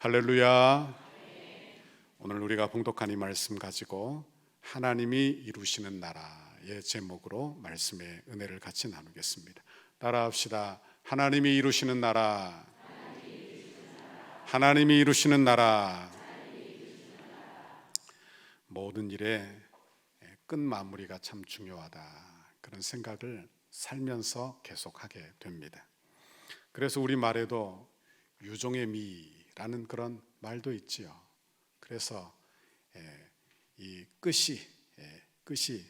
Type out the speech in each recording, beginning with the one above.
할렐루야. 오늘 우리가 봉독한 이 말씀 가지고 하나님이 이루시는 나라의 제목으로 말씀의 은혜를 같이 나누겠습니다. 따라합시다. 하나님이 이루시는 나라. 하나님이 이루시는 나라. 모든 일의 끝 마무리가 참 중요하다, 그런 생각을 살면서 계속하게 됩니다. 그래서 우리 말에도 유종의 미라는 그런 말도 있지요. 그래서 이 끝이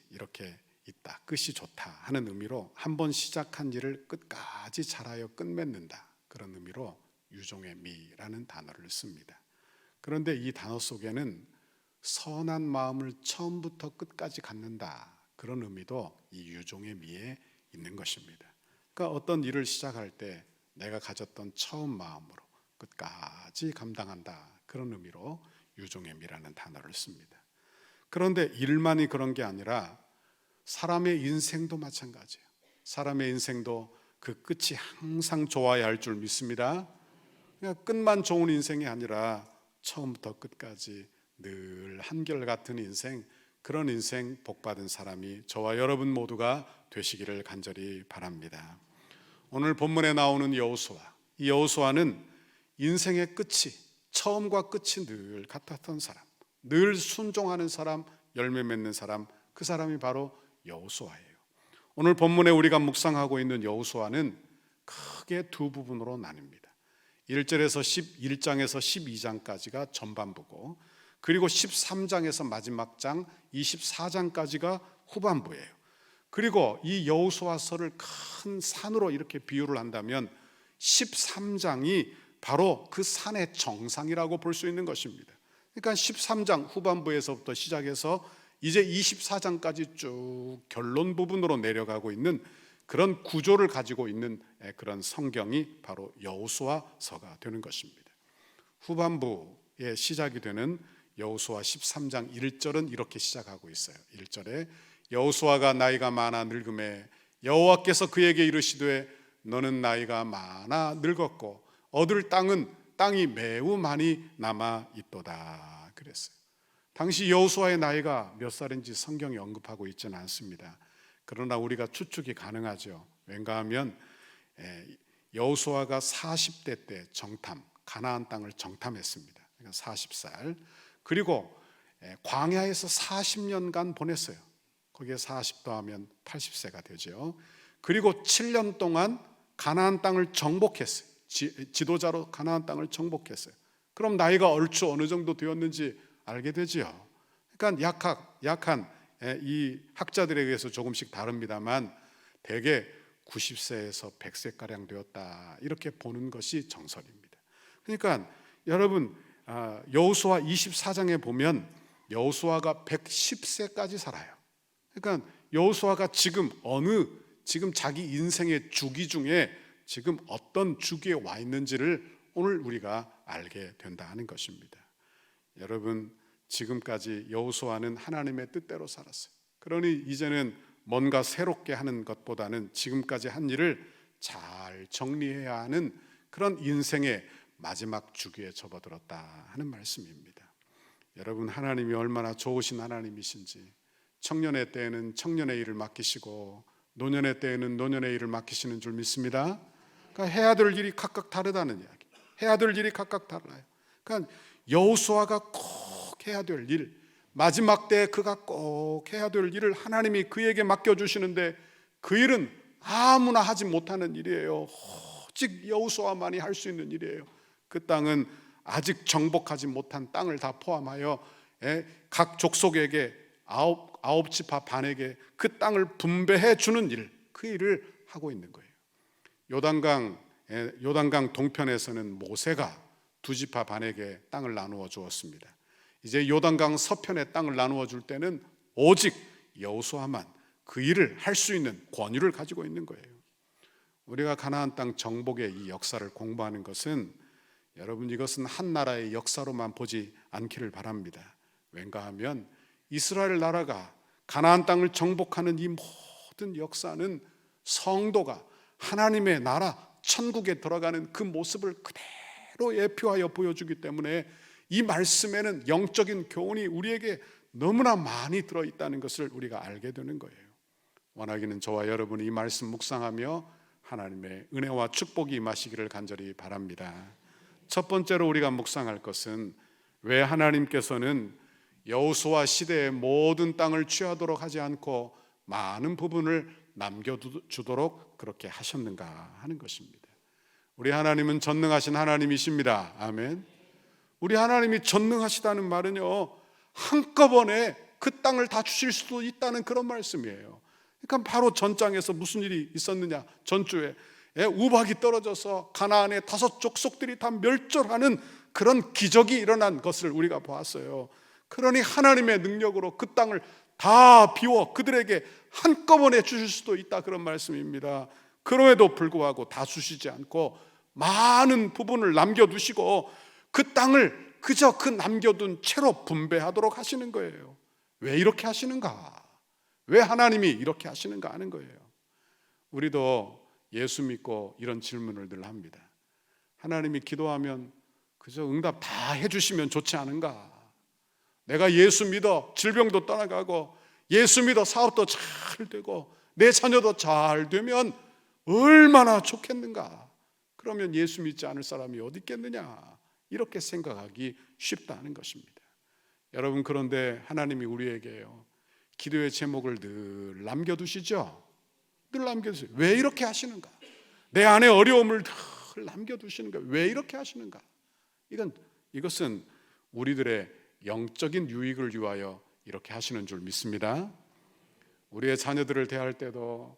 이렇게 있다, 끝이 좋다 하는 의미로 한 번 시작한 일을 끝까지 잘하여 끝맺는다, 그런 의미로 유종의 미라는 단어를 씁니다. 그런데 이 단어 속에는 선한 마음을 처음부터 끝까지 갖는다, 그런 의미도 이 유종의 미에 있는 것입니다. 그러니까 어떤 일을 시작할 때 내가 가졌던 처음 마음으로 끝까지 감당한다, 그런 의미로 유종의 미라는 단어를 씁니다. 그런데 일만이 그런 게 아니라 사람의 인생도 마찬가지예요. 사람의 인생도 그 끝이 항상 좋아야 할 줄 믿습니다. 그러니까 끝만 좋은 인생이 아니라 처음부터 끝까지 늘 한결같은 인생, 그런 인생 복받은 사람이 저와 여러분 모두가 되시기를 간절히 바랍니다. 오늘 본문에 나오는 여호수아, 이 여호수아는 인생의 끝이, 처음과 끝이 늘 같았던 사람, 늘 순종하는 사람, 열매 맺는 사람, 그 사람이 바로 여호수아예요. 오늘 본문에 우리가 묵상하고 있는 여호수아는 크게 두 부분으로 나뉩니다. 1절에서 11장에서 12장까지가 전반부고, 그리고 13장에서 마지막 장 24장까지가 후반부예요. 그리고 이 여호수아서를 큰 산으로 이렇게 비유를 한다면 13장이 바로 그 산의 정상이라고 볼 수 있는 것입니다. 그러니까 13장 후반부에서부터 시작해서 이제 24장까지 쭉 결론 부분으로 내려가고 있는 그런 구조를 가지고 있는 그런 성경이 바로 여호수아서가 되는 것입니다. 후반부에 시작이 되는 여호수아 13장 1절은 이렇게 시작하고 있어요. 1절에 여호수아가 나이가 많아 늙음에 여호와께서 그에게 이르시되 너는 나이가 많아 늙었고 얻을 땅이 매우 많이 남아 있도다, 그랬어요. 당시 여호수아의 나이가 몇 살인지 성경이 언급하고 있지는 않습니다. 그러나 우리가 추측이 가능하죠. 왠가하면 여호수아가 40대 때 가나안 땅을 정탐했습니다. 그러니까 40살. 그리고 광야에서 40년간 보냈어요. 거기에 40 더하면 80세가 되죠. 그리고 7년 동안 가나안 땅을 정복했어요. 지도자로 가나안 땅을 정복했어요. 그럼 나이가 얼추 어느 정도 되었는지 알게 되죠. 그러니까 약한 이 학자들에 의해서 조금씩 다릅니다만 대개 90세에서 100세가량 되었다, 이렇게 보는 것이 정설입니다. 그러니까 여러분, 여호수아 24장에 보면 여호수아가 110세까지 살아요. 그러니까 여호수아가 지금 자기 인생의 주기 중에 지금 어떤 주기에 와 있는지를 오늘 우리가 알게 된다 하는 것입니다. 여러분, 지금까지 여호수아는 하나님의 뜻대로 살았어요. 그러니 이제는 뭔가 새롭게 하는 것보다는 지금까지 한 일을 잘 정리해야 하는 그런 인생의 마지막 주기에 접어들었다 하는 말씀입니다. 여러분, 하나님이 얼마나 좋으신 하나님이신지, 청년의 때에는 청년의 일을 맡기시고 노년의 때에는 노년의 일을 맡기시는 줄 믿습니다. 그러니까 해야 될 일이 각각 다르다는 이야기. 해야 될 일이 각각 달라요. 그러니까 여호수아가 꼭 해야 될 일, 마지막 때에 그가 꼭 해야 될 일을 하나님이 그에게 맡겨주시는데 그 일은 아무나 하지 못하는 일이에요. 오직 여호수아만이 할 수 있는 일이에요. 그 땅은 아직 정복하지 못한 땅을 다 포함하여 각 족속에게 아홉 지파 반에게 그 땅을 분배해 주는 일, 그 일을 하고 있는 거예요. 요단강 동편에서는 모세가 두 지파 반에게 땅을 나누어 주었습니다. 이제 요단강 서편에 땅을 나누어 줄 때는 오직 여호수아만 그 일을 할 수 있는 권위를 가지고 있는 거예요. 우리가 가나안 땅 정복의 이 역사를 공부하는 것은, 여러분, 이것은 한 나라의 역사로만 보지 않기를 바랍니다. 왠가하면 이스라엘 나라가 가나안 땅을 정복하는 이 모든 역사는 성도가 하나님의 나라 천국에 들어가는 그 모습을 그대로 그대로 예표하여 보여주기 때문에 이 말씀에는 영적인 교훈이 우리에게 너무나 많이 들어있다는 것을 우리가 알게 되는 거예요. 원하기는 저와 여러분이 이 말씀 묵상하며 하나님의 은혜와 축복이 임하시기를 간절히 바랍니다. 첫 번째로 우리가 묵상할 것은 왜 하나님께서는 여호수아 시대의 모든 땅을 취하도록 하지 않고 많은 부분을 남겨주도록 그렇게 하셨는가 하는 것입니다. 우리 하나님은 전능하신 하나님이십니다. 아멘. 우리 하나님이 전능하시다는 말은요, 한꺼번에 그 땅을 다 주실 수도 있다는 그런 말씀이에요. 그러니까 바로 전장에서 무슨 일이 있었느냐, 전주에 우박이 떨어져서 가나안의 5 족속들이 다 멸절하는 그런 기적이 일어난 것을 우리가 보았어요. 그러니 하나님의 능력으로 그 땅을 다 비워 그들에게 한꺼번에 주실 수도 있다, 그런 말씀입니다. 그럼에도 불구하고 다 주시지 않고 많은 부분을 남겨두시고 그 땅을 그저 그 남겨둔 채로 분배하도록 하시는 거예요. 왜 이렇게 하시는가? 왜 하나님이 이렇게 하시는가 하는 거예요. 우리도 예수 믿고 이런 질문을 늘 합니다. 하나님이 기도하면 그저 응답 다 해주시면 좋지 않은가? 내가 예수 믿어 질병도 떠나가고 예수 믿어 사업도 잘 되고 내 자녀도 잘 되면 얼마나 좋겠는가? 그러면 예수 믿지 않을 사람이 어디 있겠느냐? 이렇게 생각하기 쉽다는 것입니다. 여러분, 그런데 하나님이 우리에게요, 기도의 제목을 늘 남겨두시죠. 늘 남겨두세요. 왜 이렇게 하시는가? 내 안에 어려움을 늘 남겨두시는가? 왜 이렇게 하시는가? 이것은 우리들의 영적인 유익을 위하여 이렇게 하시는 줄 믿습니다. 우리의 자녀들을 대할 때도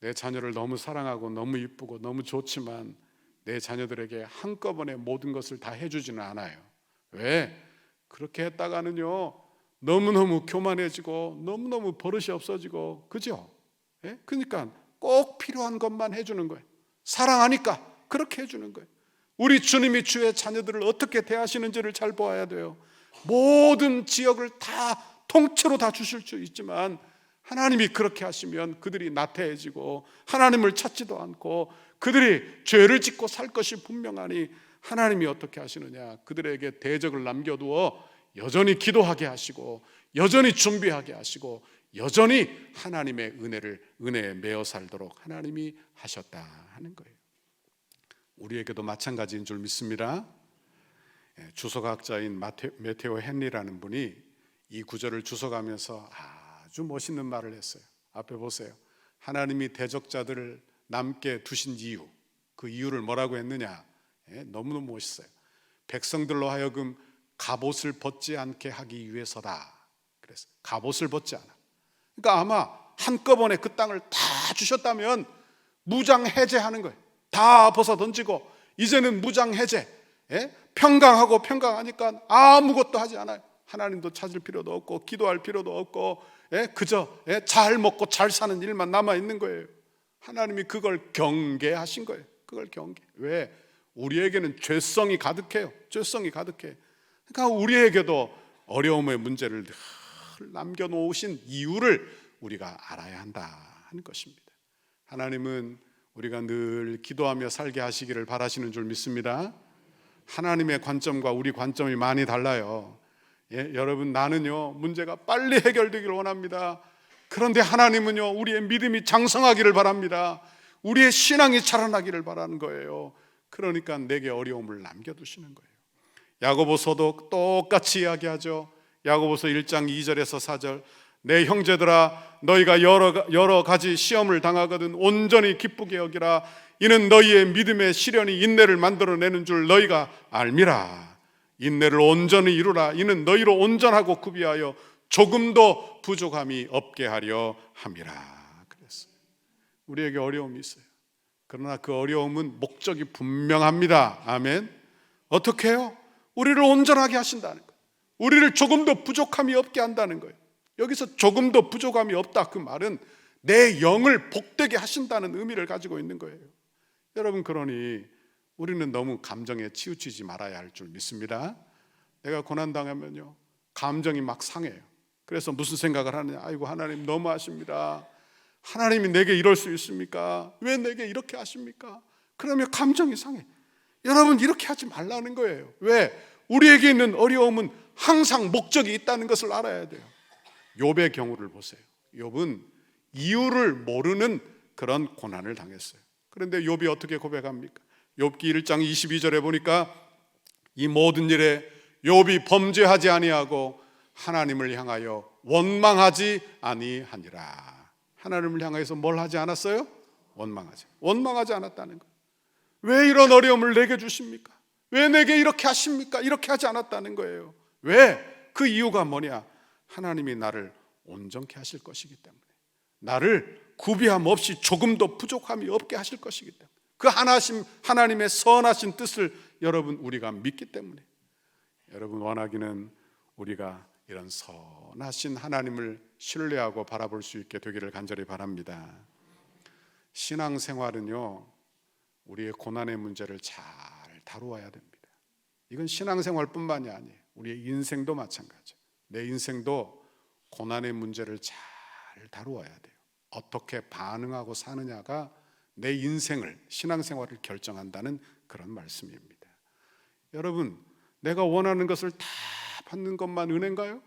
내 자녀를 너무 사랑하고 너무 이쁘고 너무 좋지만 내 자녀들에게 한꺼번에 모든 것을 다 해주지는 않아요. 왜? 그렇게 했다가는요, 너무너무 교만해지고 너무너무 버릇이 없어지고, 그죠? 예? 그러니까 꼭 필요한 것만 해주는 거예요. 사랑하니까 그렇게 해주는 거예요. 우리 주님이 주의 자녀들을 어떻게 대하시는지를 잘 보아야 돼요. 모든 지역을 다 통째로 다 주실 수 있지만 하나님이 그렇게 하시면 그들이 나태해지고 하나님을 찾지도 않고 그들이 죄를 짓고 살 것이 분명하니 하나님이 어떻게 하시느냐? 그들에게 대적을 남겨두어 여전히 기도하게 하시고 여전히 준비하게 하시고 여전히 하나님의 은혜에 매어 살도록 하나님이 하셨다 하는 거예요. 우리에게도 마찬가지인 줄 믿습니다. 주석학자인 매테오 헨리라는 분이 이 구절을 주석하면서 아주 멋있는 말을 했어요. 앞에 보세요. 하나님이 대적자들을 남게 두신 이유, 그 이유를 뭐라고 했느냐? 너무너무 멋있어요. 백성들로 하여금 갑옷을 벗지 않게 하기 위해서다. 그래서 갑옷을 벗지 않아. 그러니까 아마 한꺼번에 그 땅을 다 주셨다면 무장 해제하는 거예요. 다 벗어 던지고 이제는 무장 해제, 평강하고 평강하니까 아무것도 하지 않아요. 하나님도 찾을 필요도 없고 기도할 필요도 없고 그저 잘 먹고 잘 사는 일만 남아 있는 거예요. 하나님이 그걸 경계하신 거예요. 그걸 경계. 왜? 우리에게는 죄성이 가득해요. 죄성이 가득해. 그러니까 우리에게도 어려움의 문제를 늘 남겨놓으신 이유를 우리가 알아야 한다 하는 것입니다. 하나님은 우리가 늘 기도하며 살게 하시기를 바라시는 줄 믿습니다. 하나님의 관점과 우리 관점이 많이 달라요. 여러분, 나는요 문제가 빨리 해결되기를 원합니다. 그런데 하나님은요 우리의 믿음이 장성하기를 바랍니다. 우리의 신앙이 자라나기를 바라는 거예요. 그러니까 내게 어려움을 남겨두시는 거예요. 야고보서도 똑같이 이야기하죠. 야고보서 1장 2절에서 4절, 내 형제들아 너희가 여러 가지 시험을 당하거든 온전히 기쁘게 여기라. 이는 너희의 믿음의 시련이 인내를 만들어내는 줄 너희가 알미라. 인내를 온전히 이루라. 이는 너희로 온전하고 구비하여 조금도 부족함이 없게 하려 함이라. 그랬어요. 우리에게 어려움이 있어요. 그러나 그 어려움은 목적이 분명합니다. 아멘. 어떻게 해요? 우리를 온전하게 하신다는 거예요. 우리를 조금도 부족함이 없게 한다는 거예요. 여기서 조금도 부족함이 없다, 그 말은 내 영을 복되게 하신다는 의미를 가지고 있는 거예요. 여러분, 그러니 우리는 너무 감정에 치우치지 말아야 할 줄 믿습니다. 내가 고난당하면요 감정이 막 상해요. 그래서 무슨 생각을 하느냐? 아이고, 하나님 너무하십니다. 하나님이 내게 이럴 수 있습니까? 왜 내게 이렇게 하십니까? 그러면 감정이 상해. 여러분, 이렇게 하지 말라는 거예요. 왜? 우리에게 있는 어려움은 항상 목적이 있다는 것을 알아야 돼요. 욥의 경우를 보세요. 욥은 이유를 모르는 그런 고난을 당했어요. 그런데 욥이 어떻게 고백합니까? 욥기 1장 22절에 보니까 이 모든 일에 욥이 범죄하지 아니하고 하나님을 향하여 원망하지 아니하니라. 하나님을 향해서 뭘 하지 않았어요? 원망하지 않았다는 거예요. 왜 이런 어려움을 내게 주십니까? 왜 내게 이렇게 하십니까? 이렇게 하지 않았다는 거예요. 왜? 그 이유가 뭐냐? 하나님이 나를 온전케 하실 것이기 때문에, 나를 구비함 없이 조금도 부족함이 없게 하실 것이기 때문에, 그 하나님의 선하신 뜻을 여러분 우리가 믿기 때문에, 여러분 원하기는 우리가 이런 선하신 하나님을 신뢰하고 바라볼 수 있게 되기를 간절히 바랍니다. 신앙생활은요, 우리의 고난의 문제를 잘 다루어야 됩니다. 이건 신앙생활뿐만이 아니에요. 우리의 인생도 마찬가지예요. 내 인생도 고난의 문제를 잘 다루어야 돼요. 어떻게 반응하고 사느냐가 내 인생을, 신앙생활을 결정한다는 그런 말씀입니다. 여러분, 내가 원하는 것을 다 받는 것만 은혜인가요?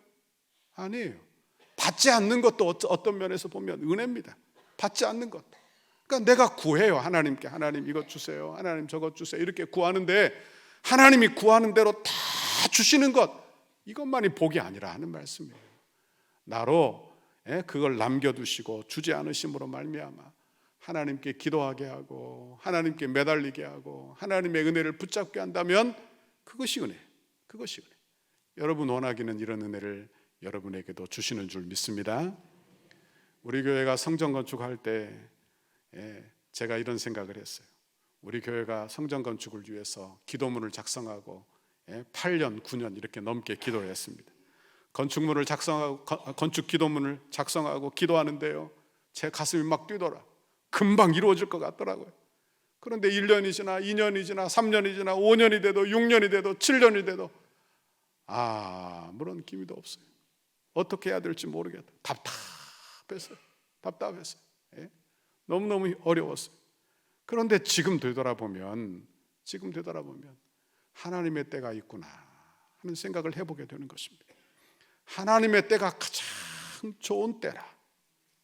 아니에요. 받지 않는 것도 어떤 면에서 보면 은혜입니다. 받지 않는 것. 그러니까 내가 구해요. 하나님께, 하나님 이것 주세요, 하나님 저것 주세요, 이렇게 구하는데 하나님이 구하는 대로 다 주시는 것, 이것만이 복이 아니라 하는 말씀이에요. 나로 그걸 남겨두시고 주지 않으심으로 말미암아 하나님께 기도하게 하고 하나님께 매달리게 하고 하나님의 은혜를 붙잡게 한다면 그것이 은혜, 그것이 은혜. 여러분 원하기는 이런 은혜를 여러분에게도 주시는 줄 믿습니다. 우리 교회가 성전 건축할 때 제가 이런 생각을 했어요. 우리 교회가 성전 건축을 위해서 기도문을 작성하고 8년, 9년 이렇게 넘게 기도를 했습니다. 건축문을 작성하고, 건축 기도문을 작성하고 기도하는데요, 제 가슴이 막 뛰더라. 금방 이루어질 것 같더라고요. 그런데 1년이 지나 2년이 지나 3년이 지나 5년이 돼도 6년이 돼도 7년이 돼도 아무런 기미도 없어요. 어떻게 해야 될지 모르겠다. 답답했어요. 너무너무 어려웠어요. 그런데 지금 되돌아보면 하나님의 때가 있구나 하는 생각을 해보게 되는 것입니다. 하나님의 때가 가장 좋은 때라.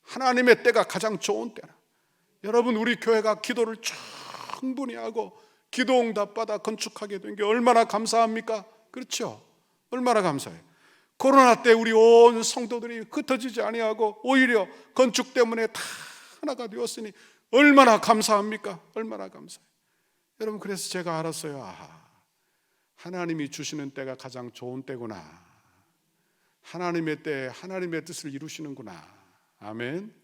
하나님의 때가 가장 좋은 때라. 여러분, 우리 교회가 기도를 충분히 하고 기도 응답받아 건축하게 된 게 얼마나 감사합니까? 그렇죠? 얼마나 감사해요. 코로나 때 우리 온 성도들이 흩어지지 아니하고 오히려 건축 때문에 다 하나가 되었으니 얼마나 감사합니까? 얼마나 감사해요. 여러분, 그래서 제가 알았어요. 하나님이 주시는 때가 가장 좋은 때구나. 하나님의 때 하나님의 뜻을 이루시는구나. 아멘.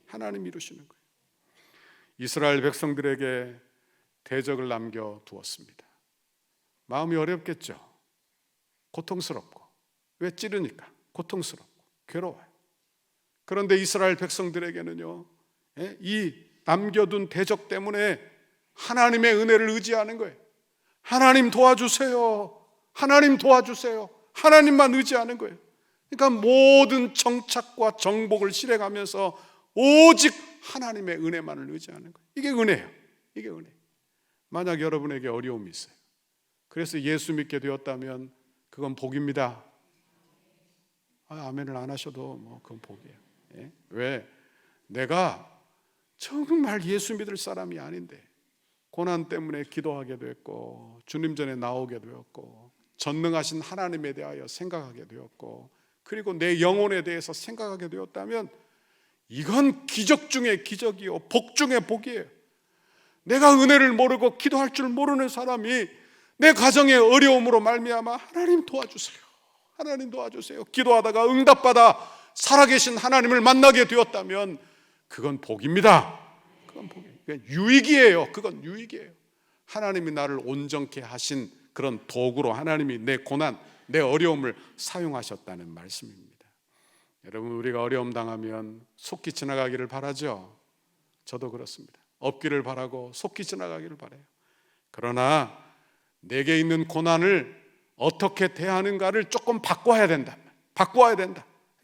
하나님이 이루시는 거예요. 이스라엘 백성들에게 대적을 남겨두었습니다. 마음이 어렵겠죠. 고통스럽고. 왜 찌르니까? 고통스럽고 괴로워요. 그런데 이스라엘 백성들에게는요, 이 남겨둔 대적 때문에 하나님의 은혜를 의지하는 거예요. 하나님 도와주세요, 하나님 도와주세요, 하나님만 의지하는 거예요. 그러니까 모든 정착과 정복을 실행하면서 오직 하나님의 은혜만을 의지하는 거예요. 이게 은혜예요. 이게 은혜. 만약 여러분에게 어려움이 있어요, 그래서 예수 믿게 되었다면 그건 복입니다. 아멘을 안 하셔도 그건 복이에요. 왜? 내가 정말 예수 믿을 사람이 아닌데 고난 때문에 기도하게 됐고 주님 전에 나오게 되었고 전능하신 하나님에 대하여 생각하게 되었고 그리고 내 영혼에 대해서 생각하게 되었다면 이건 기적 중에 기적이요, 복 중에 복이에요. 내가 은혜를 모르고 기도할 줄 모르는 사람이 내 가정의 어려움으로 말미암아 하나님 도와주세요, 하나님 도와주세요, 기도하다가 응답받아 살아계신 하나님을 만나게 되었다면 그건 복입니다. 그건 복이에요. 유익이에요. 그건 유익이에요. 하나님이 나를 온전케 하신 그런 도구로 하나님이 내 고난, 내 어려움을 사용하셨다는 말씀입니다. 여러분, 우리가 어려움 당하면 속히 지나가기를 바라죠. 저도 그렇습니다. 없기를 바라고 속히 지나가기를 바라요. 그러나 내게 있는 고난을 어떻게 대하는가를 조금 바꿔야 된다.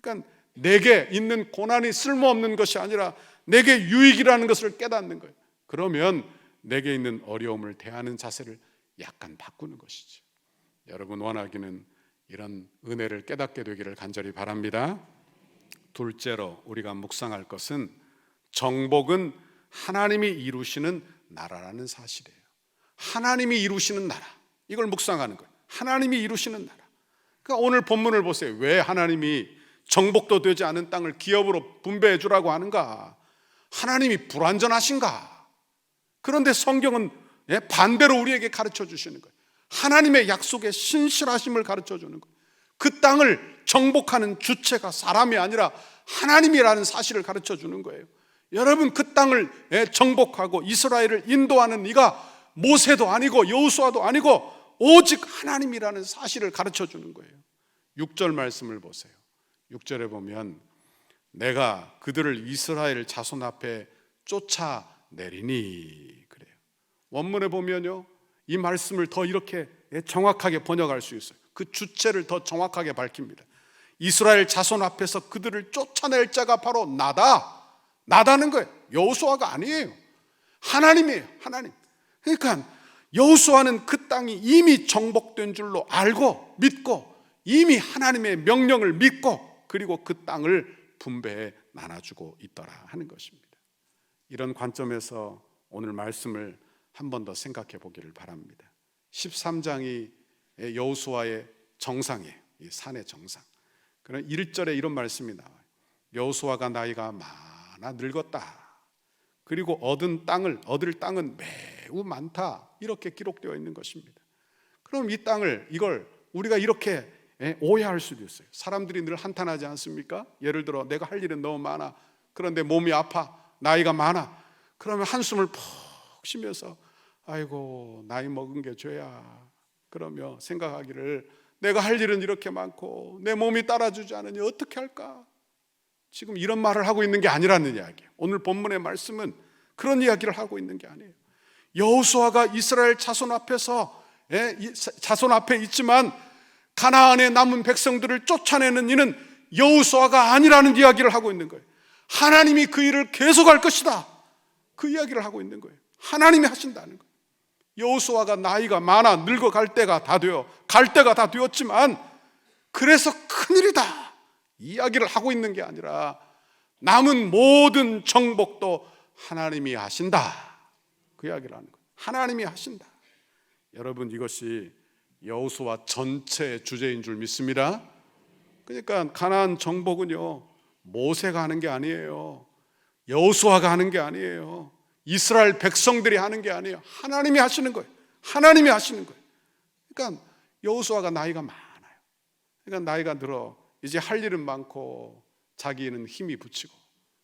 그러니까 내게 있는 고난이 쓸모없는 것이 아니라 내게 유익이라는 것을 깨닫는 거예요. 그러면 내게 있는 어려움을 대하는 자세를 약간 바꾸는 것이죠. 여러분 원하기는 이런 은혜를 깨닫게 되기를 간절히 바랍니다. 둘째로 우리가 묵상할 것은 정복은 하나님이 이루시는 나라라는 사실이에요. 하나님이 이루시는 나라, 이걸 묵상하는 거예요. 하나님이 이루시는 나라. 그러니까 오늘 본문을 보세요. 왜 하나님이 정복도 되지 않은 땅을 기업으로 분배해 주라고 하는가? 하나님이 불완전하신가? 그런데 성경은 반대로 우리에게 가르쳐 주시는 거예요. 하나님의 약속의 신실하심을 가르쳐 주는 거예요. 그 땅을 정복하는 주체가 사람이 아니라 하나님이라는 사실을 가르쳐 주는 거예요. 여러분, 그 땅을 정복하고 이스라엘을 인도하는 이가 모세도 아니고 여호수아도 아니고 오직 하나님이라는 사실을 가르쳐 주는 거예요. 6절 말씀을 보세요. 6절에 보면 내가 그들을 이스라엘 자손 앞에 쫓아내리니 그래요. 원문에 보면요, 이 말씀을 더 이렇게 정확하게 번역할 수 있어요. 그 주체를 더 정확하게 밝힙니다. 이스라엘 자손 앞에서 그들을 쫓아낼 자가 바로 나다는 거예요. 여호수아가 아니에요. 하나님이에요. 하나님. 그러니까 여호수아는 그 땅이 이미 정복된 줄로 알고 믿고 이미 하나님의 명령을 믿고 그리고 그 땅을 분배해 나눠주고 있더라 하는 것입니다. 이런 관점에서 오늘 말씀을 한 번 더 생각해 보기를 바랍니다. 13장이 여호수아의 정상이에요. 이 산의 정상. 그런 1절에 이런 말씀이 나와요. 여호수아가 나이가 많아 늙었다. 그리고 얻을 땅은 매우 많다. 이렇게 기록되어 있는 것입니다. 그럼 이 땅을 이걸 우리가 이렇게 오해할 수도 있어요. 사람들이 늘 한탄하지 않습니까? 예를 들어 내가 할 일은 너무 많아. 그런데 몸이 아파. 나이가 많아. 그러면 한숨을 푹 쉬면서 아이고 나이 먹은 게 죄야. 그러며 생각하기를 내가 할 일은 이렇게 많고 내 몸이 따라주지 않으니 어떻게 할까? 지금 이런 말을 하고 있는 게 아니라는 이야기예요. 오늘 본문의 말씀은 그런 이야기를 하고 있는 게 아니에요. 여호수아가 이스라엘 자손 앞에 있지만 가나안에 남은 백성들을 쫓아내는 이는 여호수아가 아니라는 이야기를 하고 있는 거예요. 하나님이 그 일을 계속할 것이다. 그 이야기를 하고 있는 거예요. 하나님이 하신다는 거예요. 여호수아가 나이가 많아 늙어 갈 때가 다 되었지만 그래서 큰일이다 이 이야기를 하고 있는 게 아니라 남은 모든 정복도 하나님이 하신다 그 이야기를 하는 거예요. 하나님이 하신다. 여러분, 이것이 여호수아 전체의 주제인 줄 믿습니다. 그러니까 가나안 정복은요 모세가 하는 게 아니에요. 여호수아가 하는 게 아니에요. 이스라엘 백성들이 하는 게 아니에요. 하나님이 하시는 거예요. 하나님이 하시는 거예요. 그러니까 여호수아가 나이가 많아요. 그러니까 나이가 들어 이제 할 일은 많고 자기는 힘이 붙이고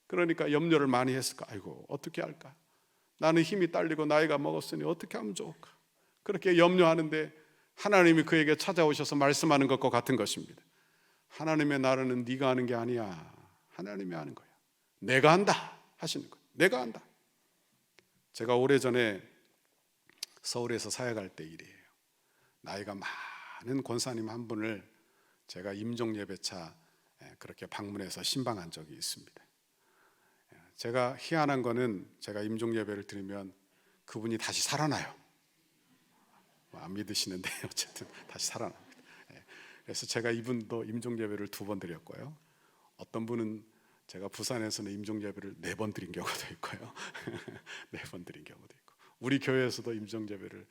그러니까 염려를 많이 했을까? 아이고 어떻게 할까? 나는 힘이 딸리고 나이가 먹었으니 어떻게 하면 좋을까? 그렇게 염려하는데 하나님이 그에게 찾아오셔서 말씀하는 것과 같은 것입니다. 하나님의 나라는 네가 하는 게 아니야. 하나님이 하는 거야. 내가 한다 하시는 거예요. 내가 한다. 제가 오래전에 서울에서 사역할 때 일이에요. 나이가 많은 권사님 한 분을 제가 임종예배차 그렇게 방문해서 신방한 적이 있습니다. 제가 희한한 거는 제가 임종예배를 드리면 그분이 다시 살아나요. 안 믿으시는데 어쨌든 다시 살아납니다. 그래서 제가 이분도 임종예배를 2번 드렸고요. 어떤 분은 제가 부산에서는 임종예배를 4번 드린 경우도 있고요. 4번 드린 경우도 있고 우리 교회에서도 임종예배를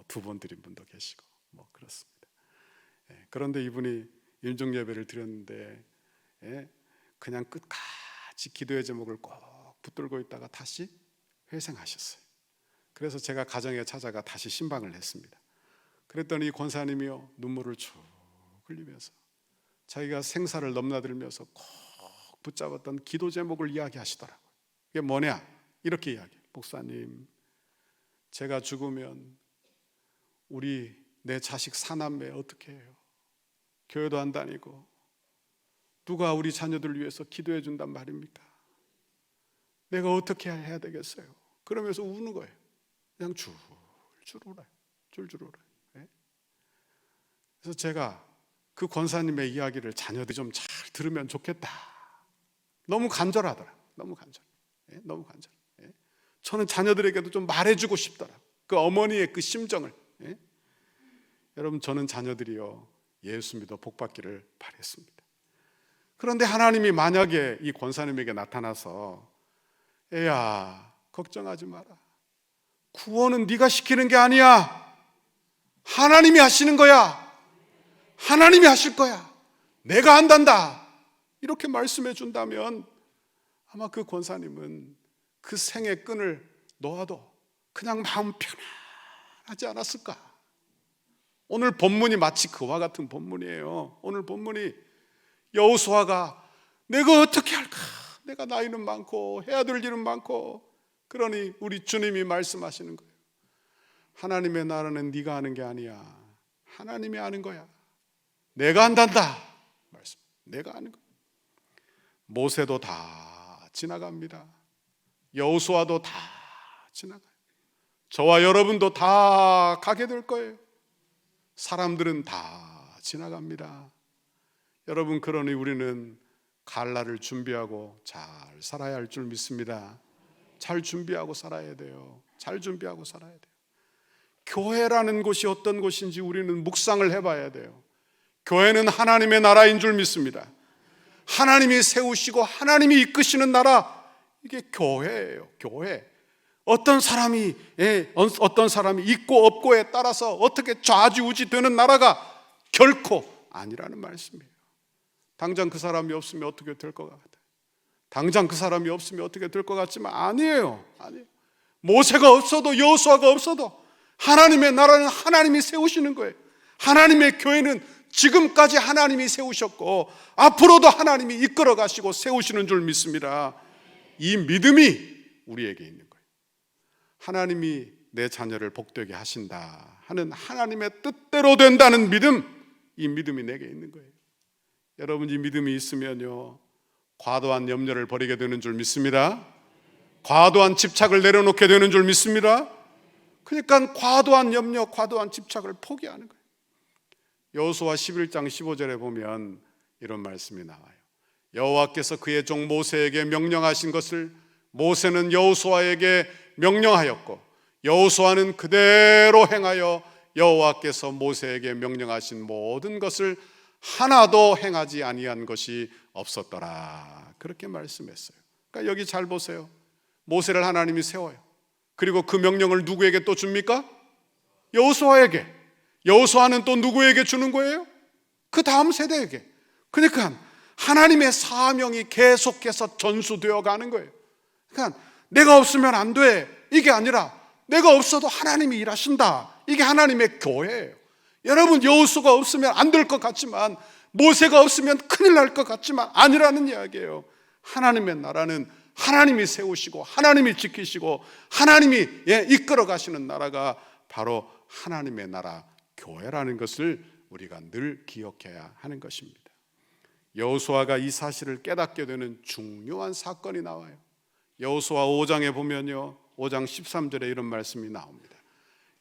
2번 드린 분도 계시고 그렇습니다. 그런데 이분이 임종예배를 드렸는데 그냥 끝까지 기도의 제목을 꼭 붙들고 있다가 다시 회생하셨어요. 그래서 제가 가정에 찾아가 다시 신방을 했습니다. 그랬더니 이 권사님이요 눈물을 쭉 흘리면서 자기가 생사를 넘나들면서 꼭 붙잡았던 기도 제목을 이야기하시더라고요. 이게 뭐냐? 이렇게 이야기해요. 목사님, 제가 죽으면 내 자식 4남매 어떻게 해요? 교회도 안 다니고 누가 우리 자녀들 위해서 기도해 준단 말입니까? 내가 어떻게 해야 되겠어요? 그러면서 우는 거예요. 그냥 줄줄 울어요. 줄줄 울어요. 그래서 제가 그 권사님의 이야기를 자녀들이 좀 잘 들으면 좋겠다. 너무 간절하더라. 너무 간절. 너무 간절. 저는 자녀들에게도 좀 말해주고 싶더라. 그 어머니의 그 심정을. 여러분, 저는 자녀들이요 예수 믿어 복 받기를 바랬습니다. 그런데 하나님이 만약에 이 권사님에게 나타나서 애야 걱정하지 마라, 구원은 네가 시키는 게 아니야, 하나님이 하시는 거야, 하나님이 하실 거야, 내가 한단다, 이렇게 말씀해 준다면 아마 그 권사님은 그 생의 끈을 놓아도 그냥 마음 편하지 않았을까. 오늘 본문이 마치 그와 같은 본문이에요. 오늘 본문이 여호수아가 내가 어떻게 할까, 내가 나이는 많고 해야 될 일은 많고, 그러니 우리 주님이 말씀하시는 거예요. 하나님의 나라는 네가 하는 게 아니야, 하나님이 하는 거야, 내가 한단다 말씀. 내가 하는 거야. 모세도 다 지나갑니다. 여호수아도 다 지나가요. 저와 여러분도 다 가게 될 거예요. 사람들은 다 지나갑니다. 여러분, 그러니 우리는 갈 날을 준비하고 잘 살아야 할 줄 믿습니다. 잘 준비하고 살아야 돼요. 잘 준비하고 살아야 돼요. 교회라는 곳이 어떤 곳인지 우리는 묵상을 해봐야 돼요. 교회는 하나님의 나라인 줄 믿습니다. 하나님이 세우시고 하나님이 이끄시는 나라, 이게 교회예요. 교회. 어떤 사람이 있고 없고에 따라서 어떻게 좌지우지 되는 나라가 결코 아니라는 말씀이에요. 당장 그 사람이 없으면 어떻게 될 것 같아요? 당장 그 사람이 없으면 어떻게 될 것 같지만 아니에요. 모세가 없어도 여호수아가 없어도 하나님의 나라는 하나님이 세우시는 거예요. 하나님의 교회는 지금까지 하나님이 세우셨고 앞으로도 하나님이 이끌어 가시고 세우시는 줄 믿습니다. 이 믿음이 우리에게 있는 거예요. 하나님이 내 자녀를 복되게 하신다 하는 하나님의 뜻대로 된다는 믿음, 이 믿음이 내게 있는 거예요. 여러분, 이 믿음이 있으면요 과도한 염려를 버리게 되는 줄 믿습니다. 과도한 집착을 내려놓게 되는 줄 믿습니다. 그러니까 과도한 염려, 과도한 집착을 포기하는 거예요. 여호수아 11장 15절에 보면 이런 말씀이 나와요. 여호와께서 그의 종 모세에게 명령하신 것을 모세는 여호수아에게 명령하였고 여호수아는 그대로 행하여 여호와께서 모세에게 명령하신 모든 것을 하나도 행하지 아니한 것이 없었더라. 그렇게 말씀했어요. 그러니까 여기 잘 보세요. 모세를 하나님이 세워요. 그리고 그 명령을 누구에게 또 줍니까? 여호수아에게. 여호수아는 또 누구에게 주는 거예요? 그 다음 세대에게. 그러니까 하나님의 사명이 계속해서 전수되어 가는 거예요. 그러니까 내가 없으면 안 돼, 이게 아니라 내가 없어도 하나님이 일하신다. 이게 하나님의 교회예요. 여러분, 여호수아가 없으면 안 될 것 같지만, 모세가 없으면 큰일 날 것 같지만 아니라는 이야기예요. 하나님의 나라는 하나님이 세우시고 하나님이 지키시고 하나님이 이끌어 가시는 나라가 바로 하나님의 나라 교회라는 것을 우리가 늘 기억해야 하는 것입니다. 여호수아가 이 사실을 깨닫게 되는 중요한 사건이 나와요. 여호수아 5장에 보면요 5장 13절에 이런 말씀이 나옵니다.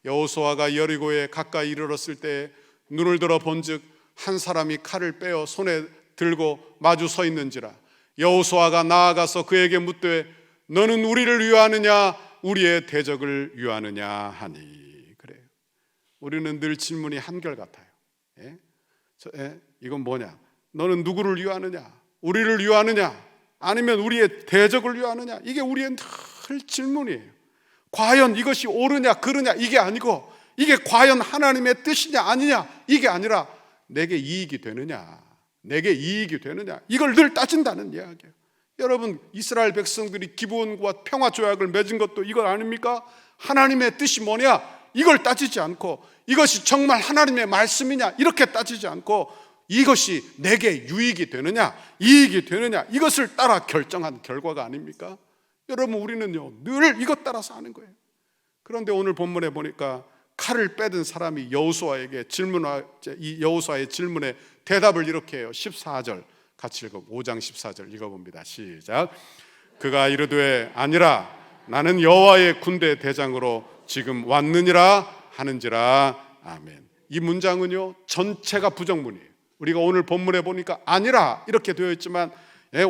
여호수아가 여리고에 가까이 이르렀을 때 눈을 들어 본즉 한 사람이 칼을 빼어 손에 들고 마주 서 있는지라. 여호수아가 나아가서 그에게 묻되 너는 우리를 위하느냐 우리의 대적을 위하느냐 하니. 그래요. 우리는 늘 질문이 한결같아요. 이건 뭐냐? 너는 누구를 위하느냐? 우리를 위하느냐? 아니면 우리의 대적을 위하느냐? 이게 우리의 늘 질문이에요. 과연 이것이 옳으냐 그르냐 이게 아니고, 이게 과연 하나님의 뜻이냐 아니냐 이게 아니라 내게 이익이 되느냐, 내게 이익이 되느냐, 이걸 늘 따진다는 이야기예요. 여러분, 이스라엘 백성들이 기브온과 평화 조약을 맺은 것도 이걸 아닙니까? 하나님의 뜻이 뭐냐 이걸 따지지 않고, 이것이 정말 하나님의 말씀이냐 이렇게 따지지 않고, 이것이 내게 유익이 되느냐 이익이 되느냐 이것을 따라 결정한 결과가 아닙니까? 여러분, 우리는요 늘 이것 따라서 하는 거예요. 그런데 오늘 본문에 보니까 칼을 빼든 사람이 여호수아에게 이 여호수아의 질문에 대답을 이렇게 해요. 14절 같이 읽어. 5장 14절 읽어봅니다. 시작. 그가 이르되 아니라 나는 여호와의 군대 대장으로 지금 왔느니라 하는지라. 아멘. 이 문장은요 전체가 부정문이에요. 우리가 오늘 본문에 보니까 아니라 이렇게 되어 있지만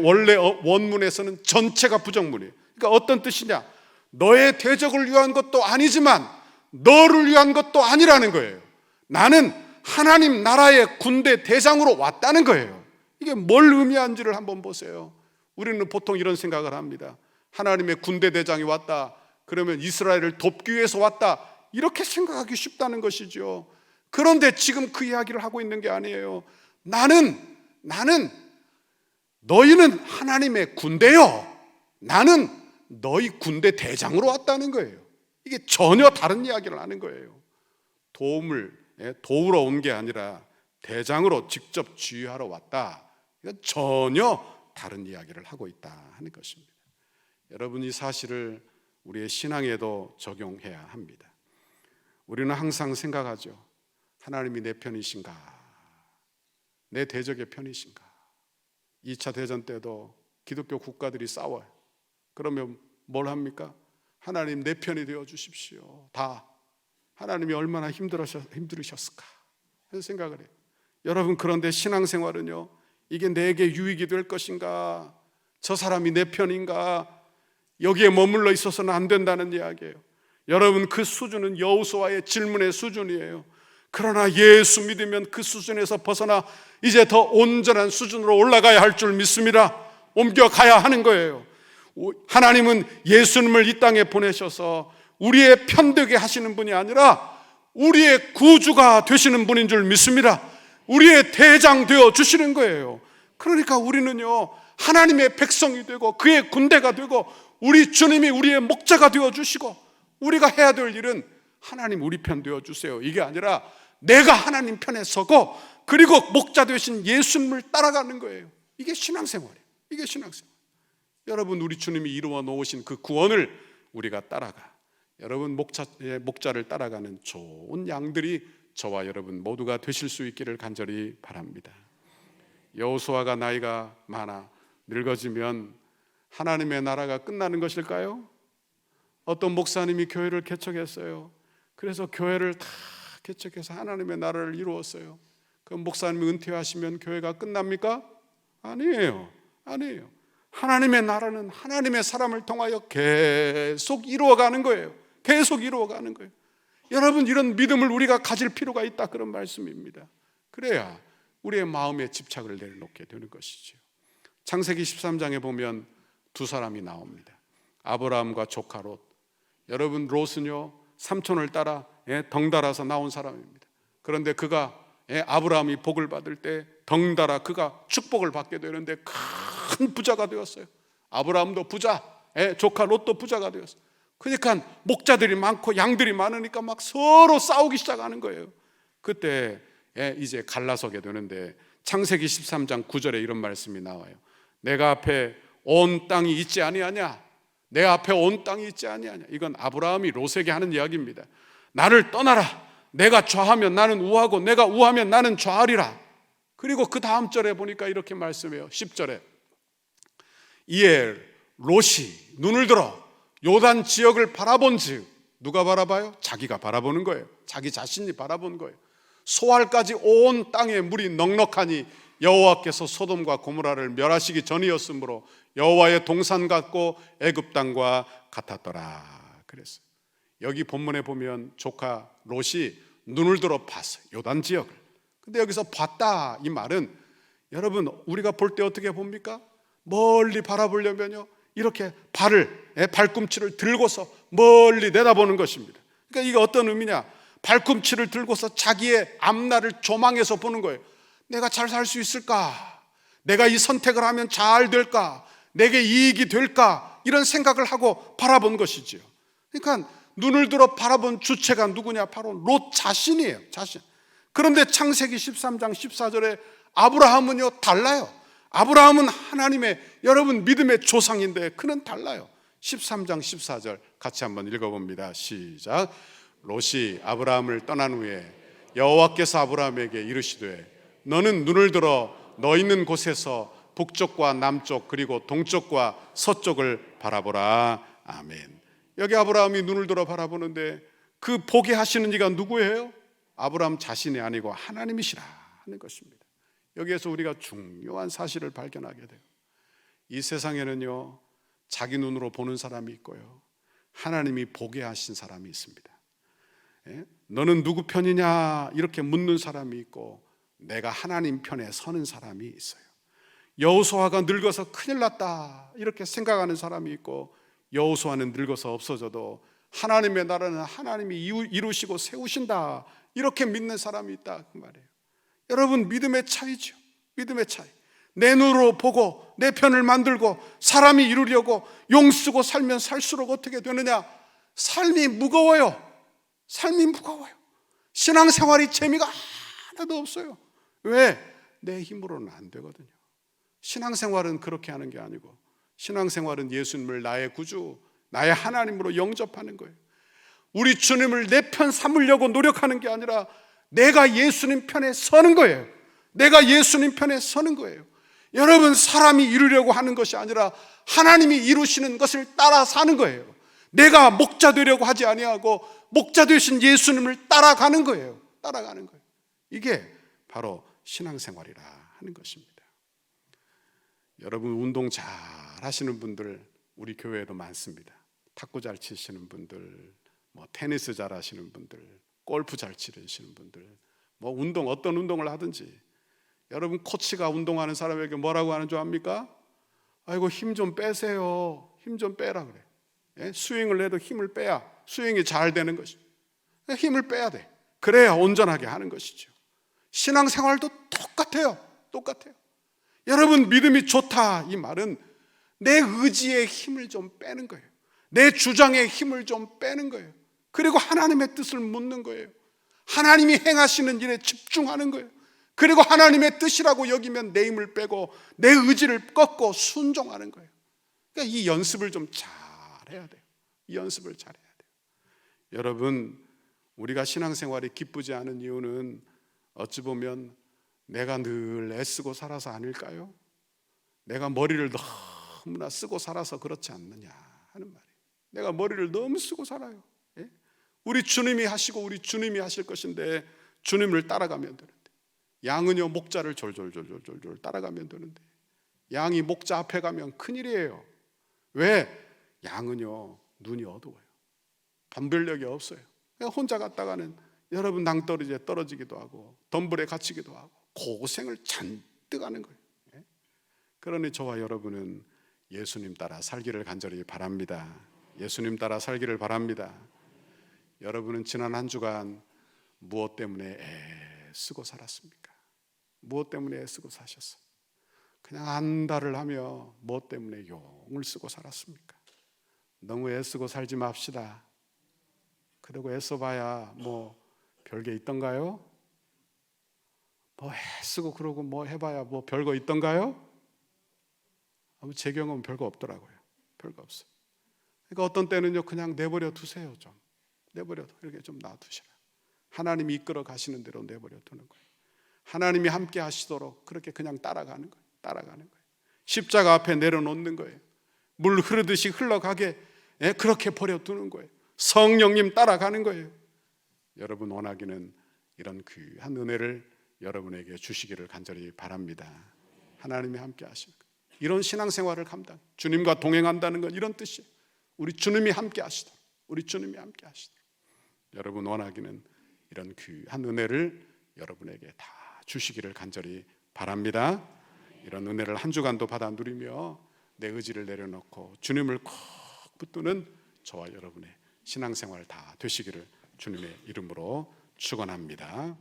원래 원문에서는 전체가 부정문이에요. 그러니까 어떤 뜻이냐? 너의 대적을 위한 것도 아니지만 너를 위한 것도 아니라는 거예요. 나는 하나님 나라의 군대 대장으로 왔다는 거예요. 이게 뭘 의미하는지를 한번 보세요. 우리는 보통 이런 생각을 합니다. 하나님의 군대 대장이 왔다, 그러면 이스라엘을 돕기 위해서 왔다, 이렇게 생각하기 쉽다는 것이죠. 그런데 지금 그 이야기를 하고 있는 게 아니에요. 나는 너희는 하나님의 군대요, 나는 너희 군대 대장으로 왔다는 거예요. 이게 전혀 다른 이야기를 하는 거예요. 도우러 온 게 아니라 대장으로 직접 지휘하러 왔다. 이건 전혀 다른 이야기를 하고 있다 하는 것입니다. 여러분, 이 사실을 우리의 신앙에도 적용해야 합니다. 우리는 항상 생각하죠. 하나님이 내 편이신가? 내 대적의 편이신가? 2차 대전 때도 기독교 국가들이 싸워요. 그러면 뭘 합니까? 하나님 내 편이 되어 주십시오. 다 하나님이 얼마나 힘들으셨을까 그런 생각을 해요. 여러분, 그런데 신앙생활은요, 이게 내게 유익이 될 것인가? 저 사람이 내 편인가? 여기에 머물러 있어서는 안 된다는 이야기예요. 여러분, 그 수준은 여호수아의 질문의 수준이에요. 그러나 예수 믿으면 그 수준에서 벗어나 이제 더 온전한 수준으로 올라가야 할 줄 믿습니다. 옮겨가야 하는 거예요. 하나님은 예수님을 이 땅에 보내셔서 우리의 편되게 하시는 분이 아니라 우리의 구주가 되시는 분인 줄 믿습니다. 우리의 대장 되어 주시는 거예요. 그러니까 우리는요, 하나님의 백성이 되고 그의 군대가 되고 우리 주님이 우리의 목자가 되어 주시고, 우리가 해야 될 일은 하나님 우리 편 되어 주세요, 이게 아니라 내가 하나님 편에 서고 그리고 목자 되신 예수님을 따라가는 거예요. 이게 신앙생활이에요. 이게 신앙생활. 여러분, 우리 주님이 이루어 놓으신 그 구원을 우리가 따라가, 여러분 목자를 따라가는 좋은 양들이 저와 여러분 모두가 되실 수 있기를 간절히 바랍니다. 여호수아가 나이가 많아 늙어지면 하나님의 나라가 끝나는 것일까요? 어떤 목사님이 교회를 개척했어요. 그래서 교회를 다 개척해서 하나님의 나라를 이루었어요. 그 목사님이 은퇴하시면 교회가 끝납니까? 아니에요. 하나님의 나라는 하나님의 사람을 통하여 계속 이루어가는 거예요. 계속 이루어가는 거예요. 여러분, 이런 믿음을 우리가 가질 필요가 있다, 그런 말씀입니다. 그래야 우리의 마음에 집착을 내려놓게 되는 것이죠. 창세기 13장에 보면 두 사람이 나옵니다. 아브라함과 조카 롯. 여러분, 롯은요, 삼촌을 따라 덩달아서 나온 사람입니다. 그런데 그가 아브라함이 복을 받을 때 덩달아 그가 축복을 받게 되는데 큰 부자가 되었어요. 아브라함도 부자, 조카 롯도 부자가 되었어요. 그러니까 목자들이 많고 양들이 많으니까 막 서로 싸우기 시작하는 거예요. 그때 이제 갈라서게 되는데 창세기 13장 9절에 이런 말씀이 나와요. 내가 앞에 온 땅이 있지 아니하냐? 내 앞에 온 땅이 있지 아니하냐? 이건 아브라함이 롯에게 하는 이야기입니다. 나를 떠나라. 내가 좌하면 나는 우하고 내가 우하면 나는 좌하리라. 그리고 그 다음 절에 보니까 이렇게 말씀해요. 10절에 이에 롯이 눈을 들어 요단 지역을 바라본즉, 누가 바라봐요? 자기가 바라보는 거예요. 자기 자신이 바라본 거예요. 소알까지 온 땅에 물이 넉넉하니 여호와께서 소돔과 고모라를 멸하시기 전이었으므로 여호와의 동산 같고 애굽 땅과 같았더라. 그랬어요. 여기 본문에 보면 조카 롯이 눈을 들어 봤어요, 요단 지역을. 근데 여기서 봤다, 이 말은 여러분, 우리가 볼 때 어떻게 봅니까? 멀리 바라보려면요, 이렇게 발꿈치를 들고서 멀리 내다보는 것입니다. 그러니까 이게 어떤 의미냐? 발꿈치를 들고서 자기의 앞날을 조망해서 보는 거예요. 내가 잘 살 수 있을까? 내가 이 선택을 하면 잘 될까? 내게 이익이 될까? 이런 생각을 하고 바라본 것이지요. 그러니까 눈을 들어 바라본 주체가 누구냐? 바로 롯 자신이에요. 자신. 그런데 창세기 13장 14절에 아브라함은요, 달라요. 아브라함은 하나님의, 여러분, 믿음의 조상인데 그는 달라요. 13장 14절 같이 한번 읽어봅니다. 시작. 롯이 아브라함을 떠난 후에 여호와께서 아브라함에게 이르시되 너는 눈을 들어 너 있는 곳에서 북쪽과 남쪽 그리고 동쪽과 서쪽을 바라보라. 아멘. 여기 아브라함이 눈을 들어 바라보는데 그 보게 하시는 이가 누구예요? 아브라함 자신이 아니고 하나님이시라 하는 것입니다. 여기에서 우리가 중요한 사실을 발견하게 돼요. 이 세상에는요, 자기 눈으로 보는 사람이 있고요, 하나님이 보게 하신 사람이 있습니다. 너는 누구 편이냐 이렇게 묻는 사람이 있고, 내가 하나님 편에 서는 사람이 있어요. 여호수아가 늙어서 큰일 났다 이렇게 생각하는 사람이 있고, 여호수아는 늙어서 없어져도 하나님의 나라는 하나님이 이루시고 세우신다 이렇게 믿는 사람이 있다 그 말이에요. 여러분, 믿음의 차이죠. 믿음의 차이. 내 눈으로 보고 내 편을 만들고 사람이 이루려고 용쓰고 살면 살수록 어떻게 되느냐? 삶이 무거워요. 삶이 무거워요. 신앙생활이 재미가 하나도 없어요. 왜? 내 힘으로는 안 되거든요. 신앙생활은 그렇게 하는 게 아니고, 신앙생활은 예수님을 나의 구주, 나의 하나님으로 영접하는 거예요. 우리 주님을 내 편 삼으려고 노력하는 게 아니라 내가 예수님 편에 서는 거예요. 내가 예수님 편에 서는 거예요. 여러분, 사람이 이루려고 하는 것이 아니라 하나님이 이루시는 것을 따라 사는 거예요. 내가 목자 되려고 하지 아니하고 목자 되신 예수님을 따라가는 거예요. 따라가는 거예요. 이게 바로 신앙생활이라 하는 것입니다. 여러분, 운동 잘 하시는 분들 우리 교회에도 많습니다. 탁구 잘 치시는 분들, 테니스 잘 하시는 분들, 골프 잘 치시는 분들, 운동, 어떤 운동을 하든지. 여러분, 코치가 운동하는 사람에게 뭐라고 하는 줄 압니까? 아이고, 힘 좀 빼세요. 힘 좀 빼라 그래. 예? 스윙을 해도 힘을 빼야 스윙이 잘 되는 것이죠. 힘을 빼야 돼. 그래야 온전하게 하는 것이죠. 신앙생활도 똑같아요. 똑같아요. 여러분, 믿음이 좋다 이 말은 내 의지의 힘을 좀 빼는 거예요. 내 주장의 힘을 좀 빼는 거예요. 그리고 하나님의 뜻을 묻는 거예요. 하나님이 행하시는 일에 집중하는 거예요. 그리고 하나님의 뜻이라고 여기면 내 힘을 빼고 내 의지를 꺾고 순종하는 거예요. 그러니까 이 연습을 좀 잘해야 돼요. 이 연습을 잘해야 돼요. 여러분, 우리가 신앙생활이 기쁘지 않은 이유는 어찌 보면 내가 늘 애쓰고 살아서 아닐까요? 내가 머리를 너무나 쓰고 살아서 그렇지 않느냐 하는 말이에요. 내가 머리를 너무 쓰고 살아요. 예? 우리 주님이 하시고 우리 주님이 하실 것인데 주님을 따라가면 되는데, 양은요 목자를 졸졸 따라가면 되는데 양이 목자 앞에 가면 큰일이에요. 왜? 양은요 눈이 어두워요. 분별력이 없어요. 혼자 갔다가는 여러분 낭떠러지에 떨어지기도 하고 덤불에 갇히기도 하고 고생을 잔뜩 하는 거예요. 그러니 저와 여러분은 예수님 따라 살기를 간절히 바랍니다. 예수님 따라 살기를 바랍니다. 여러분은 지난 한 주간 무엇 때문에 애쓰고 살았습니까? 무엇 때문에 애쓰고 사셨어요? 그냥 안달을 하며 무엇 때문에 용을 쓰고 살았습니까? 너무 애쓰고 살지 맙시다. 그리고 애써봐야 별게 있던가요? 애쓰고 그러고 해봐야 별거 있던가요? 제 경험은 별거 없더라고요. 별거 없어요. 그러니까 어떤 때는요 그냥 내버려 두세요. 좀 내버려 이렇게 좀 놔두시라. 하나님이 이끌어 가시는 대로 내버려 두는 거예요. 하나님이 함께 하시도록 그렇게 그냥 따라가는 거예요. 따라가는 거예요. 십자가 앞에 내려놓는 거예요. 물 흐르듯이 흘러가게 그렇게 버려두는 거예요. 성령님 따라가는 거예요. 여러분 원하기는 이런 귀한 은혜를 여러분에게 주시기를 간절히 바랍니다. 하나님이 함께 하시는 거예요. 이런 신앙생활을 주님과 동행한다는 건 이런 뜻이에요. 우리 주님이 함께 하시도록, 우리 주님이 함께 하시도록. 여러분 원하기는 이런 귀한 은혜를 여러분에게 다 주시기를 간절히 바랍니다. 이런 은혜를 한 주간도 받아 누리며 내 의지를 내려놓고 주님을 꼭 붙드는 저와 여러분의 신앙생활 다 되시기를 주님의 이름으로 축원합니다.